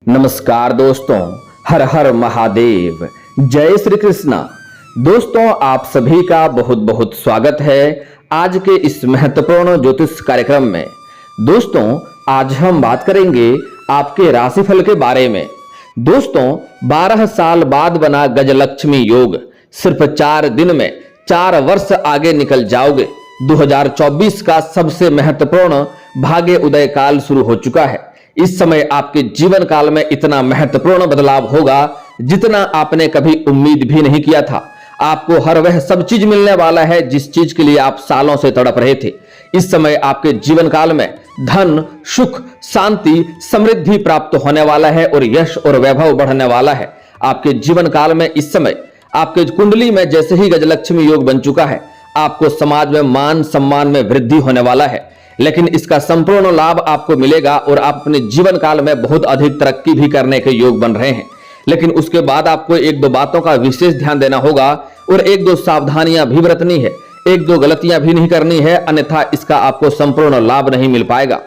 नमस्कार दोस्तों, हर हर महादेव, जय श्री कृष्णा। दोस्तों, आप सभी का बहुत बहुत स्वागत है आज के इस महत्वपूर्ण ज्योतिष कार्यक्रम में। दोस्तों, आज हम बात करेंगे आपके राशिफल के बारे में। दोस्तों, 12 साल बाद बना गजलक्ष्मी योग, सिर्फ 4 दिन में 4 वर्ष आगे निकल जाओगे। 2024 का सबसे महत्वपूर्ण भाग्य उदय काल शुरू हो चुका है। इस समय आपके जीवन काल में इतना महत्वपूर्ण बदलाव होगा जितना आपने कभी उम्मीद भी नहीं किया था। आपको हर वह सब चीज मिलने वाला है जिस चीज के लिए आप सालों से तड़प रहे थे। इस समय आपके जीवन काल में धन, सुख, शांति, समृद्धि प्राप्त होने वाला है और यश और वैभव बढ़ने वाला है। आपके जीवन काल में इस समय आपके कुंडली में जैसे ही गजलक्ष्मी योग बन चुका है, आपको समाज में मान सम्मान में वृद्धि होने वाला है। लेकिन इसका संपूर्ण लाभ आपको मिलेगा और आप अपने जीवन काल में बहुत अधिक तरक्की भी करने के योग बन रहे हैं। लेकिन उसके बाद आपको 1-2 बातों का विशेष ध्यान देना होगा और 1-2 सावधानियां भी बरतनी है, 1-2 गलतियां भी नहीं करनी है, अन्यथा इसका आपको संपूर्ण लाभ नहीं मिल पाएगा।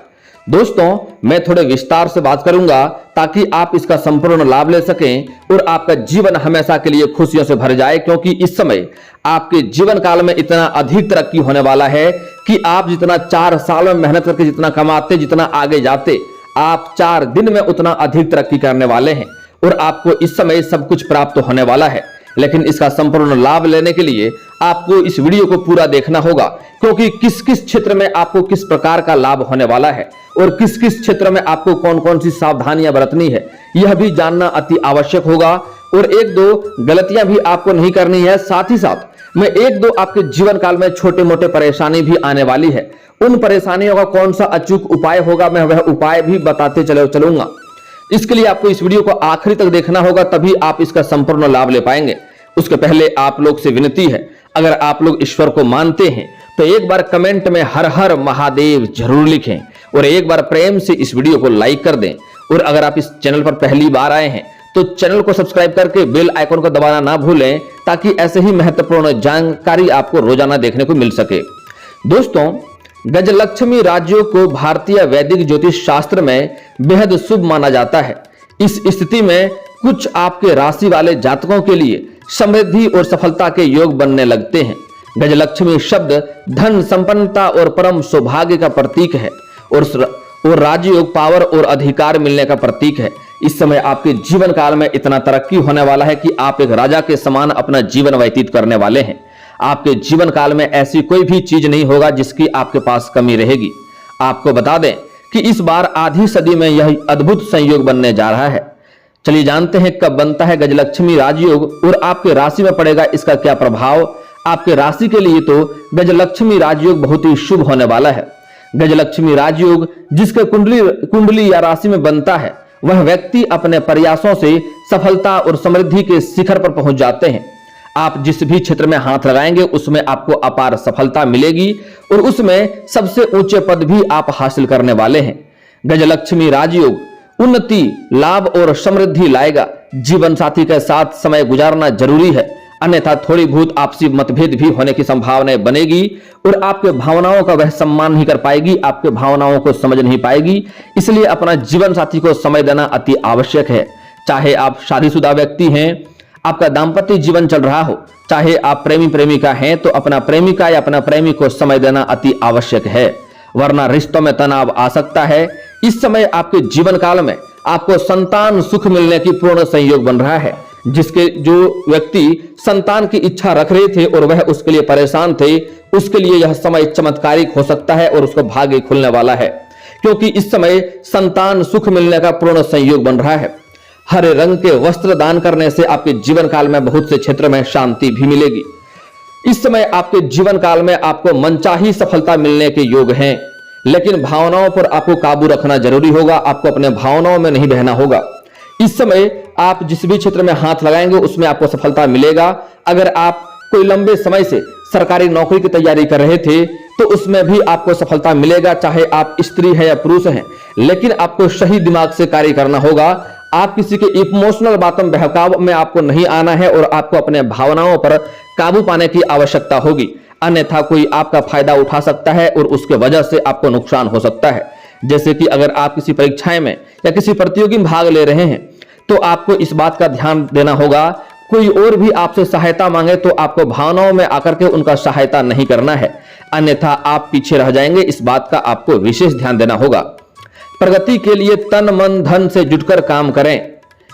दोस्तों, मैं थोड़े विस्तार से बात करूंगा ताकि आप इसका संपूर्ण लाभ ले सकें और आपका जीवन हमेशा के लिए खुशियों से भर जाए, क्योंकि इस समय आपके जीवन काल में इतना अधिक तरक्की होने वाला है कि आप जितना 4 साल में मेहनत करके जितना कमाते, जितना आगे जाते, आप 4 दिन में उतना अधिक तरक्की करने वाले हैं और आपको इस समय सब कुछ प्राप्त होने वाला है। लेकिन इसका संपूर्ण लाभ लेने के लिए आपको इस वीडियो को पूरा देखना होगा, क्योंकि किस किस क्षेत्र में आपको किस प्रकार का लाभ होने वाला है और किस किस क्षेत्र में आपको कौन कौन सी सावधानियां बरतनी है, यह भी जानना अति आवश्यक होगा। और 1-2 गलतियां भी आपको नहीं करनी है। साथ ही साथ में 1-2 आपके जीवन काल में छोटे मोटे परेशानी भी आने वाली है। उन परेशानियों का कौन सा अचूक उपाय होगा, मैं वह उपाय भी बताते चलूंगा। इसके लिए आपको इस वीडियो को आखिरी तक देखना होगा, तभी आप इसका संपूर्ण लाभ ले पाएंगे। उसके पहले आप लोग से विनती है, अगर आप लोग ईश्वर को मानते हैं तो एक बार कमेंट में हर हर महादेव जरूर लिखें और एक बार प्रेम से इस वीडियो को लाइक कर दें। और अगर आप इस चैनल पर पहली बार आए हैं तो चैनल को सब्सक्राइब करके बेल आइकन को दबाना ना भूलें, ताकि ऐसे ही महत्वपूर्ण जानकारी आपको रोजाना देखने को मिल सके। दोस्तों, गजलक्ष्मी राजयोग को भारतीय वैदिक ज्योतिष शास्त्र में बेहद शुभ माना जाता है। इस स्थिति में कुछ आपके राशि वाले जातकों के लिए समृद्धि और सफलता के योग बनने लगते हैं। गजलक्ष्मी शब्द धन, संपन्नता और परम सौभाग्य का प्रतीक है और राजयोग पावर और अधिकार मिलने का प्रतीक है। इस समय आपके जीवन काल में इतना तरक्की होने वाला है कि आप एक राजा के समान अपना जीवन व्यतीत करने वाले हैं। आपके जीवन काल में ऐसी कोई भी चीज नहीं होगा जिसकी आपके पास कमी रहेगी। आपको बता दें कि इस बार आधी सदी में यह अद्भुत संयोग बनने जा रहा है। चलिए जानते हैं कब बनता है गजलक्ष्मी राजयोग और आपके राशि में पड़ेगा इसका क्या प्रभाव। आपके राशि के लिए तो गजलक्ष्मी राजयोग बहुत ही शुभ होने वाला है। गजलक्ष्मी राजयोग जिसके कुंडली या राशि में बनता है, वह व्यक्ति अपने प्रयासों से सफलता और समृद्धि के शिखर पर पहुंच जाते हैं। आप जिस भी क्षेत्र में हाथ लगाएंगे उसमें आपको अपार सफलता मिलेगी और उसमें सबसे ऊंचे पद भी आप हासिल करने वाले हैं। गजलक्ष्मी राजयोग उन्नति, लाभ और समृद्धि लाएगा। जीवन साथी के साथ समय गुजारना जरूरी है, अन्यथा थोड़ी बहुत आपसी मतभेद भी होने की संभावना बनेगी और आपके भावनाओं का वह सम्मान नहीं कर पाएगी, आपके भावनाओं को समझ नहीं पाएगी। इसलिए अपना जीवन साथी को समय देना अति आवश्यक है। चाहे आप शादीशुदा व्यक्ति हैं, आपका दाम्पत्य जीवन चल रहा हो, चाहे आप प्रेमी प्रेमिका हैं, तो अपना प्रेमिका या अपना प्रेमी को समय देना अति आवश्यक है, वरना रिश्तों में तनाव आ सकता है। इस समय आपके जीवन काल में आपको संतान सुख मिलने की पूर्ण संयोग बन रहा है। जिसके जो व्यक्ति संतान की इच्छा रख रहे थे और वह उसके लिए परेशान थे, उसके लिए यह समय चमत्कारिक हो सकता है और उसको भाग्य खुलने वाला है, क्योंकि इस समय संतान सुख मिलने का पूर्ण संयोग बन रहा है। हरे रंग के वस्त्र दान करने से आपके जीवन काल में बहुत से क्षेत्र में शांति भी मिलेगी। इस समय आपके जीवन काल में आपको मनचाही सफलता मिलने के योग हैं, लेकिन भावनाओं पर आपको काबू रखना जरूरी होगा। आपको अपने भावनाओं में नहीं बहना होगा। इस समय आप जिस भी क्षेत्र में हाथ लगाएंगे उसमें आपको सफलता मिलेगा। अगर आप कोई लंबे समय से सरकारी नौकरी की तैयारी कर रहे थे तो उसमें भी आपको सफलता मिलेगा, चाहे आप स्त्री है या पुरुष हैं। लेकिन आपको सही दिमाग से कार्य करना होगा। आप किसी के इमोशनल बातों में बहकाव में आपको नहीं आना है और आपको अपने भावनाओं पर काबू पाने की आवश्यकता होगी, अन्यथा कोई आपका फायदा उठा सकता है और उसके वजह से आपको नुकसान हो सकता है। जैसे कि अगर आप किसी परीक्षाएं में या किसी प्रतियोगी में भाग ले रहे हैं तो आपको इस बात का ध्यान देना होगा, कोई और भी आपसे सहायता मांगे तो आपको भावनाओं में आकर के उनका सहायता नहीं करना है, अन्यथा आप पीछे रह जाएंगे। इस बात का आपको विशेष ध्यान देना होगा। प्रगति के लिए तन मन धन से जुटकर काम करें।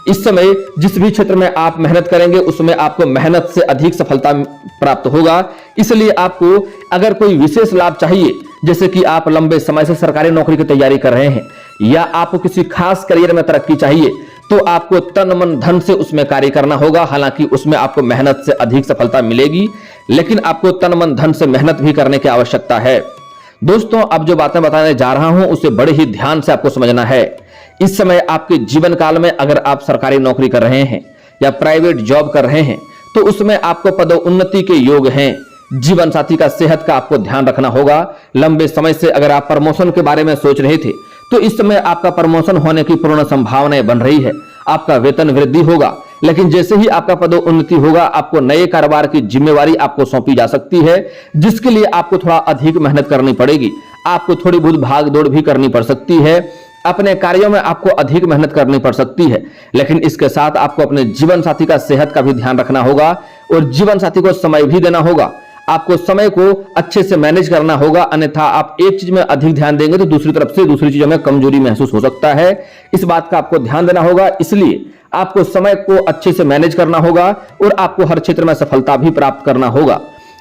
इस समय जिस भी क्षेत्र में आप मेहनत करेंगे उसमें आपको मेहनत से अधिक सफलता प्राप्त होगा। इसलिए आपको अगर कोई विशेष लाभ चाहिए, जैसे कि आप लंबे समय से सरकारी नौकरी की तैयारी कर रहे हैं या आपको किसी खास करियर में तरक्की चाहिए, तो आपको तन मन धन से उसमें कार्य करना होगा। हालांकि उसमें आपको मेहनत से अधिक सफलता मिलेगी, लेकिन आपको तन मन धन से मेहनत भी करने की आवश्यकता है। दोस्तों, अब जो बातें बताने जा रहा हूं उसे बड़े ही ध्यान से आपको समझना है। इस समय आपके जीवन काल में अगर आप सरकारी नौकरी कर रहे हैं या प्राइवेट जॉब कर रहे हैं तो उसमें आपको पदोन्नति के योग हैं। जीवन साथी का सेहत का आपको ध्यान रखना होगा। लंबे समय से अगर आप प्रमोशन के बारे में सोच रहे थे तो इस समय आपका प्रमोशन होने की पूर्ण संभावनाएं बन रही है। आपका वेतन वृद्धि होगा, लेकिन जैसे ही आपका पदोन्नति होगा आपको नए कारोबार की जिम्मेवारी आपको सौंपी जा सकती है, जिसके लिए आपको थोड़ा अधिक मेहनत करनी पड़ेगी। आपको थोड़ी बहुत भाग दौड़ भी करनी पड़ सकती है। अपने कार्यों में आपको अधिक मेहनत करनी पड़ सकती है, लेकिन इसके साथ आपको अपने जीवन साथी का सेहत का भी ध्यान रखना होगा और जीवन साथी को समय भी देना होगा। आपको समय को अच्छे से मैनेज करना होगा, अन्यथा आप एक चीज में अधिक ध्यान देंगे तो दूसरी तरफ से दूसरी चीजों में कमजोरी महसूस हो सकता है। इस बात का आपको ध्यान देना होगा। इसलिए आपको समय को अच्छे से मैनेज करना होगा और आपको हर क्षेत्र में सफलता भी प्राप्त करना होगा,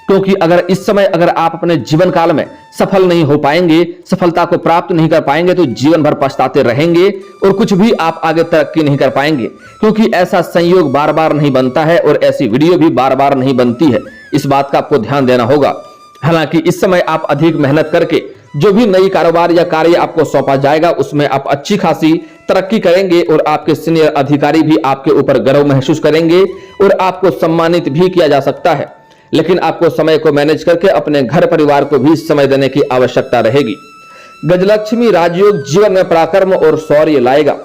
क्योंकि अगर आप अपने जीवन काल में सफल नहीं हो पाएंगे, सफलता को प्राप्त नहीं कर पाएंगे तो जीवन भर पछताते रहेंगे और कुछ भी आप आगे तरक्की नहीं कर पाएंगे, क्योंकि ऐसा संयोग बार बार नहीं बनता है और ऐसी वीडियो भी बार बार नहीं बनती है। इस बात का आपको ध्यान देना होगा। हालांकि इस समय आप अधिक मेहनत करके जो भी नई कारोबार या कार्य आपको सौंपा जाएगा उसमें आप अच्छी खासी तरक्की करेंगे और आपके सीनियर अधिकारी भी आपके ऊपर गर्व महसूस करेंगे और आपको सम्मानित भी किया जा सकता है। लेकिन आपको समय को मैनेज करके अपने घर परिवार को भी समय देने की आवश्यकता रहेगी। गजलक्ष्मी राजयोग जीवन में पराक्रम और शौर्य लाएगा।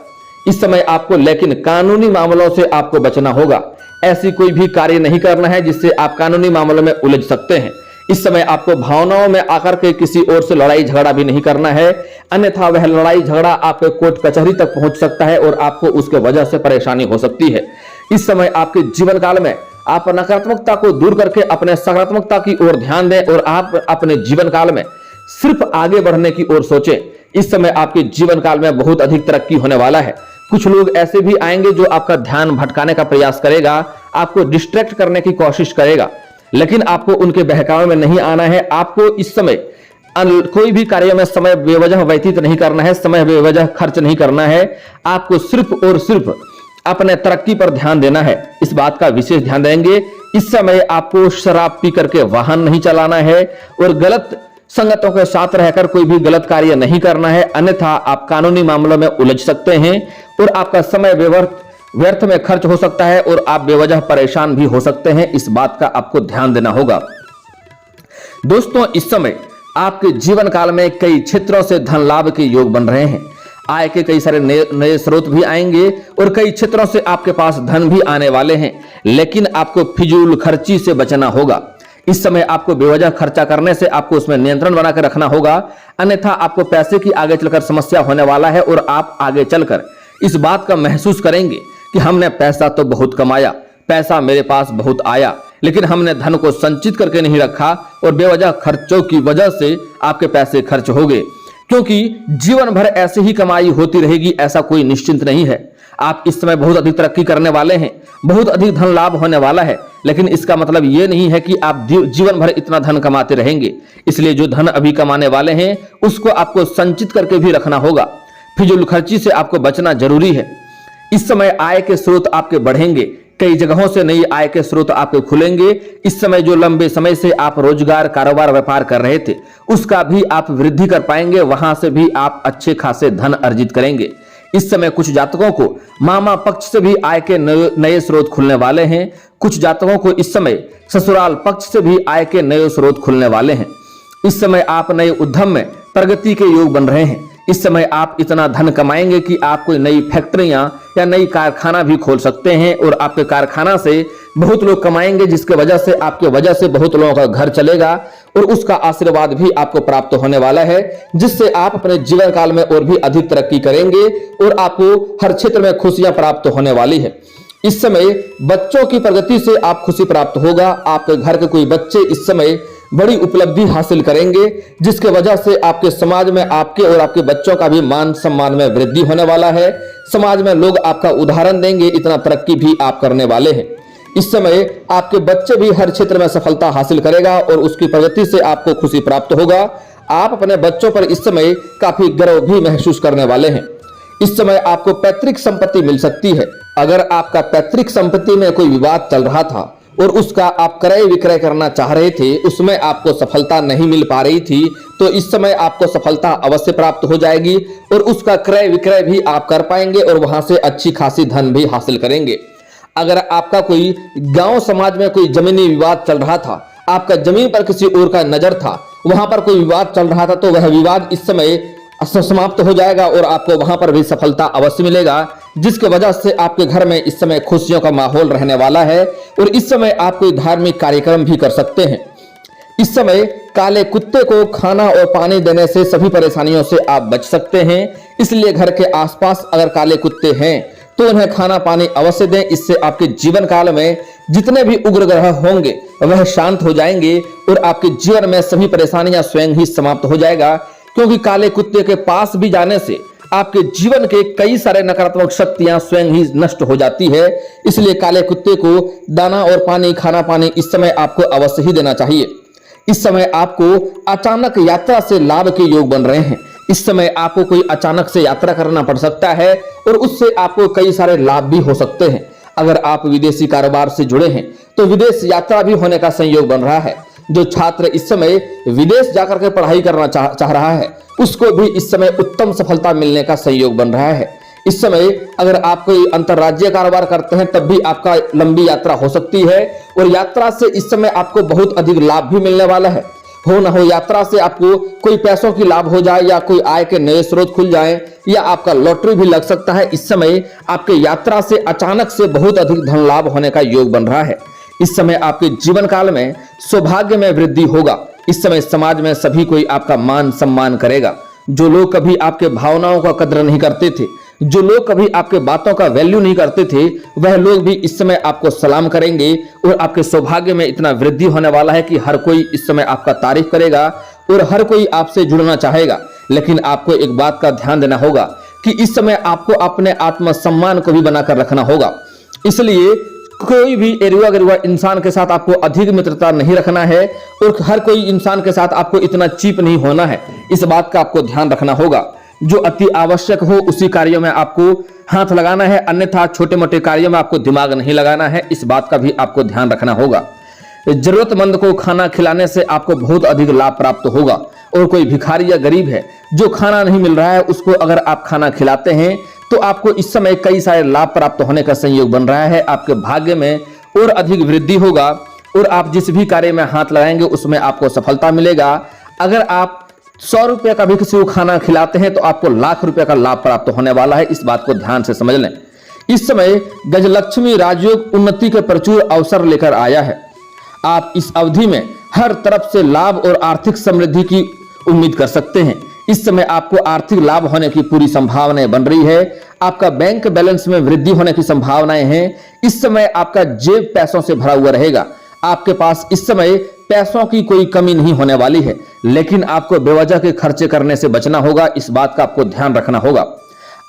इस समय आपको लेकिन कानूनी मामलों से आपको बचना होगा। ऐसी कोई भी कार्य नहीं करना है जिससे आप कानूनी मामलों में उलझ सकते हैं। इस समय आपको भावनाओं में आकर के किसी और से लड़ाई झगड़ा भी नहीं करना है, अन्यथा वह लड़ाई झगड़ा आपके कोर्ट कचहरी तक पहुंच सकता है और आपको उसके वजह से परेशानी हो सकती है। इस समय आपके जीवन काल में आप नकारात्मकता को दूर करके अपने सकारात्मकता की ओर ध्यान दें और आप अपने जीवन काल में सिर्फ आगे बढ़ने की ओर सोचें। इस समय आपके जीवन काल में बहुत अधिक तरक्की होने वाला है। कुछ लोग ऐसे भी आएंगे जो आपका ध्यान भटकाने का प्रयास करेगा, आपको डिस्ट्रैक्ट करने की कोशिश करेगा, लेकिन आपको उनके बहकावे में नहीं आना है। आपको इस समय कोई भी कार्य में समय बेवजह व्यतीत नहीं करना है, समय बेवजह खर्च नहीं करना है। आपको सिर्फ और सिर्फ अपने तरक्की पर ध्यान देना है। इस बात का विशेष ध्यान देंगे। इस समय आपको शराब पी करके वाहन नहीं चलाना है और गलत संगतों के साथ रहकर कोई भी गलत कार्य नहीं करना है, अन्यथा आप कानूनी मामलों में उलझ सकते हैं और आपका समय व्यर्थ में खर्च हो सकता है और आप बेवजह परेशान भी हो सकते हैं। इस बात का आपको ध्यान देना होगा। दोस्तों, इस समय आपके जीवन काल में कई क्षेत्रों से धन लाभ के योग बन रहे हैं। आय के कई सारे नए स्रोत भी आएंगे और कई क्षेत्रों से आपके पास धन भी आने वाले हैं, लेकिन आपको फिजूल खर्ची से बचना होगा। इस समय आपको बेवजह खर्चा करने से आपको उसमें नियंत्रण बना कर रखना होगा, अन्यथा आपको पैसे की आगे चलकर समस्या होने वाला है और आप आगे चलकर इस बात का महसूस करेंगे कि हमने पैसा तो बहुत कमाया, पैसा मेरे पास बहुत आया, लेकिन हमने धन को संचित करके नहीं रखा और बेवजह खर्चों की वजह से आपके पैसे खर्च हो गए। क्योंकि जीवन भर ऐसे ही कमाई होती रहेगी, ऐसा कोई निश्चिंत नहीं है। आप इस समय बहुत अधिक तरक्की करने वाले हैं, बहुत अधिक धन लाभ होने वाला है, लेकिन इसका मतलब यह नहीं है कि आप जीवन भर इतना धन कमाते रहेंगे। इसलिए जो धन अभी कमाने वाले हैं उसको आपको संचित करके भी रखना होगा। फिजूल खर्ची से आपको बचना जरूरी है। इस समय आय के स्रोत आपके बढ़ेंगे, कई जगहों से नई आय के स्रोत आपके खुलेंगे। इस समय जो लंबे समय से आप रोजगार कारोबार व्यापार कर रहे थे उसका भी आप वृद्धि कर पाएंगे, वहां से भी आप अच्छे खासे धन अर्जित करेंगे। इस समय कुछ जातकों को मामा पक्ष से भी आय के नए स्रोत खुलने वाले हैं। कुछ जातकों को इस समय ससुराल पक्ष से भी आय के नए स्रोत खुलने वाले हैं। इस समय आप नए उद्यम में प्रगति के योग बन रहे हैं। इस समय आप इतना धन कमाएंगे कि आप कोई नई फैक्ट्रियां या नई कारखाना भी खोल सकते हैं और आपके कारखाना से बहुत लोग कमाएंगे, जिसके वजह से आपके वजह से बहुत लोगों का घर चलेगा और उसका आशीर्वाद भी आपको प्राप्त होने वाला है, जिससे आप अपने जीवन काल में और भी अधिक तरक्की करेंगे और आपको हर क्षेत्र में खुशियां प्राप्त होने वाली है। इस समय बच्चों की प्रगति से आप खुशी प्राप्त होगा। आपके घर के कोई बच्चे इस समय बड़ी उपलब्धि हासिल करेंगे, जिसके वजह से आपके समाज में आपके और आपके बच्चों का भी मान सम्मान में वृद्धि होने वाला है। समाज में लोग आपका उदाहरण देंगे, इतना तरक्की भी आप करने वाले हैं। इस समय आपके बच्चे भी हर क्षेत्र में सफलता हासिल करेगा और उसकी प्रगति से आपको खुशी प्राप्त होगा। आप अपने बच्चों पर इस समय काफी गर्व भी महसूस करने वाले हैं। इस समय आपको पैतृक संपत्ति मिल सकती है। अगर आपका पैतृक संपत्ति में कोई विवाद चल रहा था और उसका आप क्रय विक्रय करना चाह रहे थे, उसमें आपको सफलता नहीं मिल पा रही थी, तो इस समय आपको सफलता अवश्य प्राप्त हो जाएगी और उसका क्रय विक्रय भी आप कर पाएंगे और वहां से अच्छी खासी धन भी हासिल करेंगे। अगर आपका कोई गांव समाज में कोई जमीनी विवाद चल रहा था, आपका जमीन पर किसी और का नजर था, वहां पर कोई विवाद चल रहा था, तो वह विवाद इस समय समाप्त हो जाएगा और आपको वहां पर भी सफलता अवश्य मिलेगा, जिसके वजह से आपके घर में इस समय खुशियों का माहौल रहने वाला है और इस समय आप कोई धार्मिक कार्यक्रम भी कर सकते हैं। इस समय काले कुत्ते को खाना और पानी देने से सभी परेशानियों से आप बच सकते हैं। इसलिए घर के आसपास अगर काले कुत्ते हैं तो उन्हें खाना पानी अवश्य दें। इससे आपके जीवन काल में जितने भी उग्र ग्रह होंगे वह शांत हो जाएंगे और आपके जीवन में सभी परेशानियां स्वयं ही समाप्त हो जाएगा, क्योंकि काले कुत्ते के पास भी जाने से आपके जीवन के कई सारे नकारात्मक शक्तियां स्वयं ही नष्ट हो जाती है। इसलिए काले कुत्ते को दाना और पानी, खाना पानी इस समय आपको अवश्य ही देना चाहिए। इस समय आपको अचानक यात्रा से लाभ के योग बन रहे हैं। इस समय आपको कोई अचानक से यात्रा करना पड़ सकता है और उससे आपको कई सारे लाभ भी हो सकते हैं। अगर आप विदेशी कारोबार से जुड़े हैं तो विदेश यात्रा भी होने का संयोग बन रहा है। जो छात्र इस समय विदेश जाकर के पढ़ाई करना चाह रहा है, उसको भी इस समय उत्तम सफलता मिलने का संयोग बन रहा है। इस समय अगर आप कोई अंतर्राज्यीय कारोबार करते हैं तब भी आपका लंबी यात्रा हो सकती है और यात्रा से इस समय आपको बहुत अधिक लाभ भी मिलने वाला है। हो ना हो यात्रा से आपको कोई पैसों की लाभ हो जाए या कोई आय के नए स्रोत खुल जाए या आपका लॉटरी भी लग सकता है। इस समय आपके यात्रा से अचानक से बहुत अधिक धन लाभ होने का योग बन रहा है। इस समय आपके जीवन काल में सौभाग्य में वृद्धि होगा। इस समय समाज में सभी कोई आपका मान सम्मान करेगा। जो लोग कभी आपके भावनाओं का कदर नहीं करते थे, जो लोग कभी आपके बातों का वैल्यू नहीं करते थे, वह लोग भी इस समय आपको सलाम करेंगे और आपके सौभाग्य में इतना वृद्धि होने वाला है कि हर कोई इस समय आपका तारीफ करेगा और हर कोई आपसे जुड़ना चाहेगा। लेकिन आपको एक बात का ध्यान देना होगा कि इस समय आपको अपने आत्मसम्मान को भी बनाकर रखना होगा। इसलिए कोई भी एरुआ गरुआ इंसान के साथ आपको अधिक मित्रता नहीं रखना है और हर कोई इंसान के साथ आपको इतना चीप नहीं होना है। इस बात का आपको ध्यान रखना होगा। जो अति आवश्यक हो उसी कार्यों में आपको हाथ लगाना है, अन्यथा छोटे मोटे कार्यों में आपको दिमाग नहीं लगाना है। इस बात का भी आपको ध्यान रखना होगा। जरूरतमंद को खाना खिलाने से आपको बहुत अधिक लाभ प्राप्त होगा और कोई भिखारी या गरीब है जो खाना नहीं मिल रहा है, उसको अगर आप खाना खिलाते हैं तो आपको इस समय कई सारे लाभ प्राप्त होने का संयोग बन रहा है। आपके भाग्य में और अधिक वृद्धि होगा और आप जिस भी कार्य में हाथ लगाएंगे उसमें आपको सफलता मिलेगा। अगर आप 100 रुपये का भी किसी को खाना खिलाते हैं तो आपको लाख रुपए का लाभ प्राप्त होने वाला है। इस बात को ध्यान से समझ लें। इस समय गजलक्ष्मी राजयोग उन्नति के प्रचुर अवसर लेकर आया है। आप इस अवधि में हर तरफ से लाभ और आर्थिक समृद्धि की उम्मीद कर सकते हैं। इस समय आपको आर्थिक लाभ होने की पूरी संभावनाएं बन रही है। आपका बैंक बैलेंस में वृद्धि होने की संभावनाएं हैं। इस समय आपका जेब पैसों से भरा हुआ रहेगा। आपके पास इस समय पैसों की कोई कमी नहीं होने वाली है, लेकिन आपको बेवजह के खर्चे करने से बचना होगा। इस बात का आपको ध्यान रखना होगा।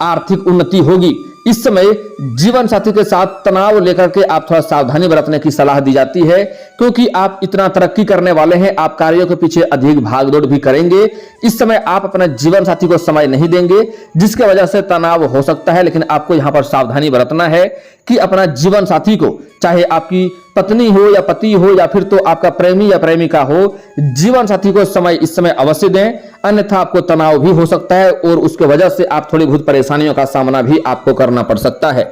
आर्थिक उन्नति होगी। इस समय जीवन साथी के साथ तनाव लेकर के आप थोड़ा सावधानी बरतने की सलाह दी जाती है, क्योंकि आप इतना तरक्की करने वाले हैं। आप कार्यों के पीछे अधिक भागदौड़ भी करेंगे। इस समय आप अपने जीवन साथी को समय नहीं देंगे, जिसके वजह से तनाव हो सकता है। लेकिन आपको यहाँ पर सावधानी बरतना है कि अपना जीवन साथी को, चाहे आपकी पत्नी हो या पति हो या फिर तो आपका प्रेमी या प्रेमिका हो, जीवन साथी को समय इस समय अवश्य दें, अन्यथा आपको तनाव भी हो सकता है और उसके वजह से आप थोड़ी बहुत परेशानियों का सामना भी आपको करना पड़ सकता है।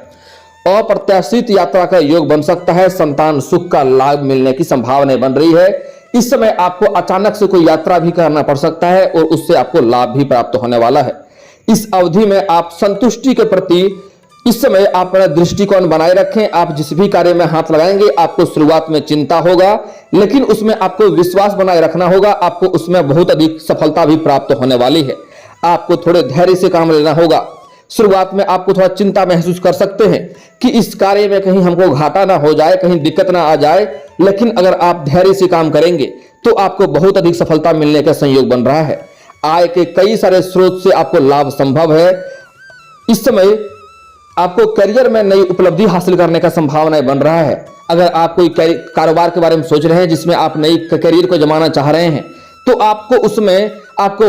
अप्रत्याशित यात्रा का योग बन सकता है। संतान सुख का लाभ मिलने की संभावना बन रही है। इस समय आपको अचानक से कोई यात्रा भी करना पड़ सकता है और उससे आपको लाभ भी प्राप्त होने वाला है। इस अवधि में आप संतुष्टि के प्रति इस समय आप अपना दृष्टिकोण बनाए रखें। आप जिस भी कार्य में हाथ लगाएंगे आपको शुरुआत में चिंता होगा, लेकिन उसमें आपको विश्वास बनाए रखना होगा। आपको उसमें बहुत अधिक सफलता भी प्राप्त होने वाली है। आपको थोड़े धैर्य से काम लेना होगा। शुरुआत में आपको थोड़ा चिंता महसूस कर सकते हैं कि इस कार्य में कहीं हमको घाटा ना हो जाए, कहीं दिक्कत ना आ जाए, लेकिन अगर आप धैर्य से काम करेंगे तो आपको बहुत अधिक सफलता मिलने का संयोग बन रहा है। आय के कई सारे स्रोत से आपको लाभ संभव है। इस समय आपको करियर में नई उपलब्धि हासिल करने का संभावना बन रहा है। अगर आप कोई कारोबार के बारे में सोच रहे हैं जिसमें आप नई करियर को जमाना चाह रहे हैं, तो आपको उसमें आपको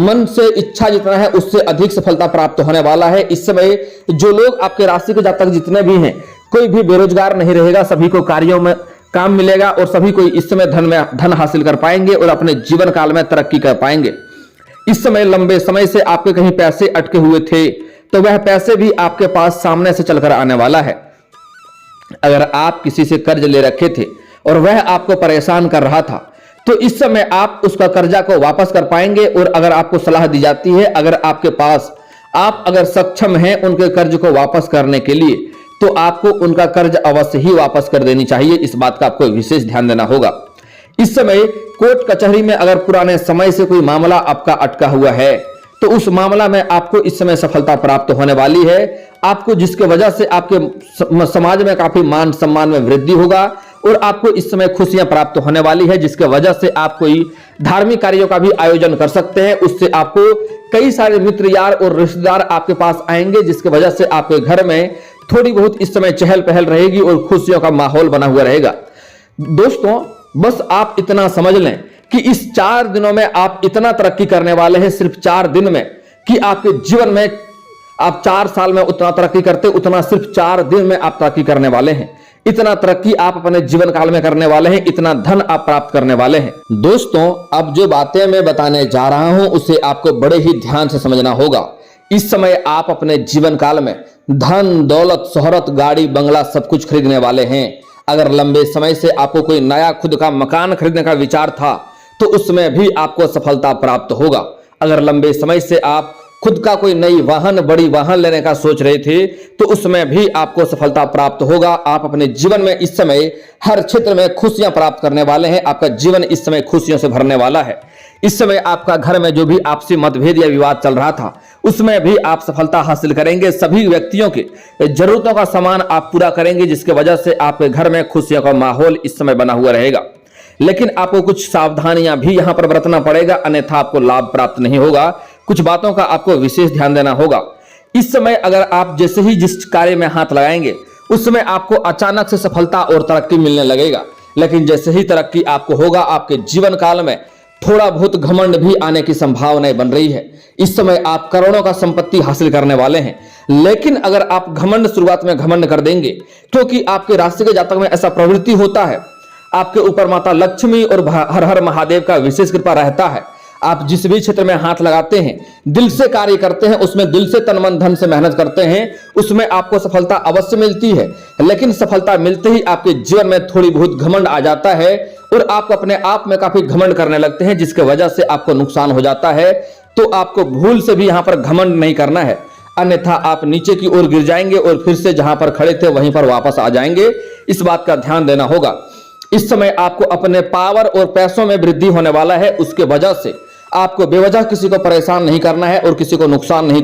मन से इच्छा जितना है उससे अधिक सफलता प्राप्त होने वाला है। इस समय जो लोग आपके राशि के जातक जितने भी हैं, कोई भी बेरोजगार नहीं रहेगा, सभी को कार्यों में काम मिलेगा और सभी को इस समय धन हासिल कर पाएंगे और अपने जीवन काल में तरक्की कर पाएंगे। इस समय लंबे समय से आपके कहीं पैसे अटके हुए थे तो वह पैसे भी आपके पास सामने से चलकर आने वाला है। अगर आप किसी से कर्ज ले रखे थे और वह आपको परेशान कर रहा था, तो इस समय आप उसका कर्जा को वापस कर पाएंगे। और अगर आपको सलाह दी जाती है, अगर आपके पास आप अगर सक्षम हैं उनके कर्ज को वापस करने के लिए, तो आपको उनका कर्ज अवश्य ही वापस कर देनी चाहिए। इस बात का आपको विशेष ध्यान देना होगा। इस समय कोर्ट कचहरी में अगर पुराने समय से कोई मामला आपका अटका हुआ है, तो उस मामला में आपको इस समय सफलता प्राप्त होने वाली है। आपको जिसके वजह से आपके समाज में काफी मान सम्मान में वृद्धि होगा और आपको इस समय खुशियां प्राप्त होने वाली है, जिसके वजह से आप कोई धार्मिक कार्यों का भी आयोजन कर सकते हैं। उससे आपको कई सारे मित्र यार और रिश्तेदार आपके पास आएंगे, जिसके वजह से आपके घर में थोड़ी बहुत इस समय चहल पहल रहेगी और खुशियों का माहौल बना हुआ रहेगा। दोस्तों, बस आप इतना समझ लें कि इस 4 दिनों में आप इतना तरक्की करने वाले हैं, सिर्फ 4 दिन में, कि आपके जीवन में आप 4 साल में उतना तरक्की करते, उतना सिर्फ 4 दिन में आप तरक्की करने वाले हैं। इतना तरक्की आप अपने जीवन काल में करने वाले हैं, इतना धन आप प्राप्त करने वाले हैं। दोस्तों, अब जो बातें मैं बताने जा रहा हूं उसे आपको बड़े ही ध्यान से समझना होगा। इस समय आप अपने जीवन काल में धन, दौलत, शोहरत, गाड़ी, बंगला सब कुछ खरीदने वाले हैं। अगर लंबे समय से आपको कोई नया खुद का मकान खरीदने का विचार था, तो उसमें भी आपको सफलता प्राप्त होगा। अगर लंबे समय से आप खुद का कोई नई वाहन, बड़ी वाहन लेने का सोच रहे थे, तो उसमें भी आपको सफलता प्राप्त होगा। आप अपने जीवन में इस समय हर क्षेत्र में खुशियां प्राप्त करने वाले हैं। आपका जीवन इस समय खुशियों से भरने वाला है। इस समय आपका घर में जो भी आपसी मतभेद या विवाद चल रहा था, उसमें भी आप सफलता हासिल करेंगे। सभी व्यक्तियों की जरूरतों का सामान आप पूरा करेंगे, जिसके वजह से आपके घर में खुशियों का माहौल इस समय बना हुआ रहेगा। लेकिन आपको कुछ सावधानियां भी यहां पर बरतना पड़ेगा, अन्यथा आपको लाभ प्राप्त नहीं होगा। कुछ बातों का आपको विशेष ध्यान देना होगा। इस समय अगर आप जैसे ही जिस कार्य में हाथ लगाएंगे, उस समय आपको अचानक से सफलता और तरक्की मिलने लगेगा। लेकिन जैसे ही तरक्की आपको होगा, आपके जीवन काल में थोड़ा बहुत घमंड भी आने की संभावनाएं बन रही है। इस समय आप करोड़ों का संपत्ति हासिल करने वाले हैं। लेकिन अगर आप घमंड शुरुआत में घमंड कर देंगे, क्योंकि आपके राशि के जातक में ऐसा प्रवृत्ति होता है, आपके ऊपर माता लक्ष्मी और हर हर महादेव का विशेष कृपा रहता है। आप जिस भी क्षेत्र में हाथ लगाते हैं, दिल से कार्य करते हैं, उसमें दिल से तन मन धन से मेहनत करते हैं, उसमें आपको सफलता अवश्य मिलती है। लेकिन सफलता मिलते ही आपके जीवन में थोड़ी बहुत घमंड आ जाता है और आप अपने आप में काफी घमंड करने लगते हैं, जिसके वजह से आपको नुकसान हो जाता है। तो आपको भूल से भी यहां पर घमंड नहीं करना है, अन्यथा आप नीचे की ओर गिर जाएंगे और फिर से जहां पर खड़े थे वहीं पर वापस आ जाएंगे। इस बात का ध्यान देना होगा। इस समय आपको अपने पावर और पैसों में वृद्धि होने वाला है। उसके वजह से आपको बेवजह किसी को परेशान नहीं करना है और किसी को नुकसान नहीं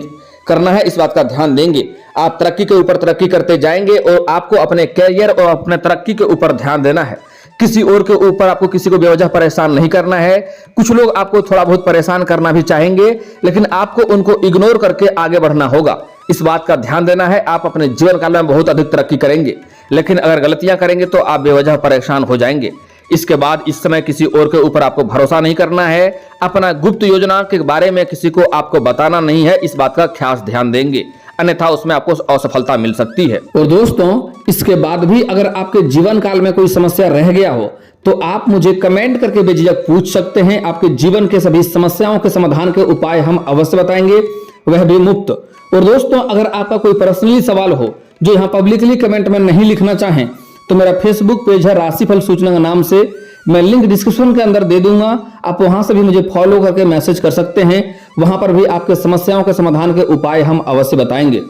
करना है। इस बात का ध्यान देंगे, आप तरक्की के ऊपर तरक्की करते जाएंगे और आपको अपने कैरियर और अपने तरक्की के ऊपर ध्यान देना है। किसी और के ऊपर आपको किसी को बेवजह परेशान नहीं करना है। कुछ लोग आपको थोड़ा बहुत परेशान करना भी चाहेंगे, लेकिन आपको उनको इग्नोर करके आगे बढ़ना होगा। इस बात का ध्यान देना है। आप अपने जीवन काल में बहुत अधिक तरक्की करेंगे, लेकिन अगर गलतियां करेंगे तो आप बेवजह परेशान हो जाएंगे। इसके बाद इस समय किसी और के ऊपर आपको भरोसा नहीं करना है। अपना गुप्त योजना के बारे में किसी को आपको बताना नहीं है। इस बात का खास ध्यान देंगे, अन्यथा उसमें आपको असफलता मिल सकती है। और दोस्तों, इसके बाद भी अगर आपके जीवन काल में कोई समस्या रह गया हो, तो आप मुझे कमेंट करके बेझिझक पूछ सकते हैं। आपके जीवन के सभी समस्याओं के समाधान के उपाय हम अवश्य बताएंगे, वह भी मुफ्त। और दोस्तों, अगर आपका कोई पर्सनली सवाल हो जो यहाँ पब्लिकली कमेंट में नहीं लिखना चाहें, तो मेरा फेसबुक पेज है राशिफल सूचना के नाम से, मैं लिंक डिस्क्रिप्शन के अंदर दे दूंगा। आप वहां से भी मुझे फॉलो करके मैसेज कर सकते हैं। वहां पर भी आपके समस्याओं के समाधान के उपाय हम अवश्य बताएंगे।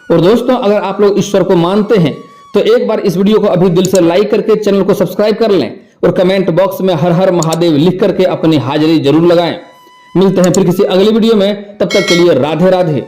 और दोस्तों, अगर आप लोग ईश्वर को मानते हैं तो एक बार इस वीडियो को अभी दिल से लाइक करके चैनल को सब्सक्राइब कर लें और कमेंट बॉक्स में हर हर महादेव लिख करके अपनी हाजिरी जरूर लगाएं। मिलते हैं फिर किसी अगली वीडियो में, तब तक के लिए राधे राधे।